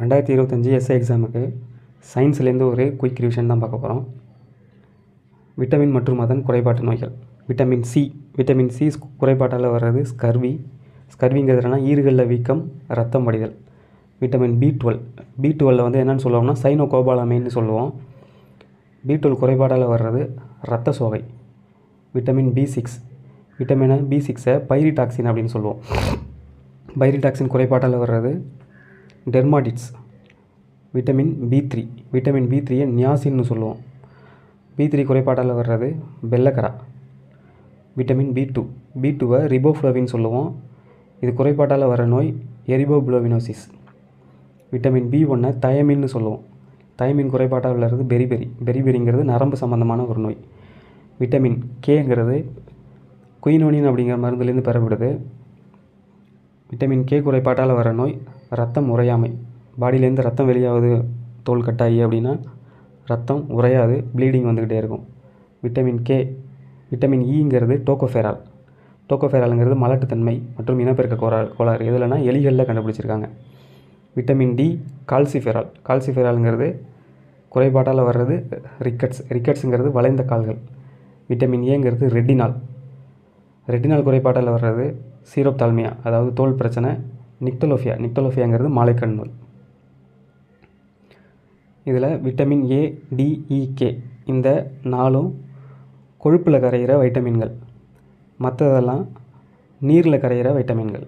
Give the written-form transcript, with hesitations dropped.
2025 SI எக்ஸாமுக்கு சயின்ஸ்லேருந்து ஒரு quick revision தான் பார்க்க போகிறோம். விட்டமின் மற்றும் அதன் குறைபாட்டு நோய்கள். விட்டமின் சி குறைபாட்டால் வர்றது ஸ்கர்விங்கிறதுனா ஈறுகளில் வீக்கம், ரத்தம் வடிதல். விட்டமின் பி12 வந்து என்னென்னு சொல்லுவோம்னா சைனோகோபாலமைன்னு சொல்லுவோம். பி12 குறைபாட்டால் வர்றது இரத்த சோகை. விட்டமின் பி6 பைரிடாக்சின் அப்படின்னு சொல்லுவோம். பைரிடாக்சின் குறைபாட்டால் வர்றது டெர்மாடிட்ஸ். விட்டமின் பி3 நியாசின்னு சொல்லுவோம். பி3 குறைபாட்டால் வர்றது வெள்ளக்கரா. விட்டமின் பி2 ரிபோஃப்ளவின் சொல்லுவோம். இது குறைபாட்டால் வர நோய் எரிபோபுளோவினோசிஸ். விட்டமின் பி1 தயமின்னு சொல்லுவோம். தயமின் குறைபாட்டால் வர்றது பெரிபெரிங்கிறது நரம்பு சம்மந்தமான ஒரு நோய். விட்டமின் கேங்கிறது குயினோனின் அப்படிங்கிற மருந்துலேருந்து பெறப்படுது. விட்டமின் கே குறைபாட்டால் வர நோய் ரத்தம் உறையாமை. பாடியிலேருந்து ரத்தம் வெளியாகுது தோல் கட்டாயி அப்படின்னா ரத்தம் உறையாது, ப்ளீடிங் வந்துக்கிட்டே இருக்கும். விட்டமின் ஈங்கிறது டோகோஃபெராலுங்கிறது மலட்டுத்தன்மை மற்றும் இனப்பெருக்க கோளாறு. எதுலனா எலிகளில் கண்டுபிடிச்சிருக்காங்க. விட்டமின் டி கால்சிஃபெராலுங்கிறது குறைபாட்டால் வர்றது ரிக்கட்ஸுங்கிறது வளைந்த கால்கள். விட்டமின் ஏங்கிறது ரெட்டினால் குறைபாட்டால் வர்றது சீரோப்தால்மியா, அதாவது தோல் பிரச்சனை. நிக்டலோஃபியாங்கிறது மாலைக்கண் நோய். இதில் vitamin A, D, E, K இந்த 4ம் கொழுப்பில் கரைகிற வைட்டமின்கள். மற்றதெல்லாம் நீரில் கரைகிற வைட்டமின்கள்.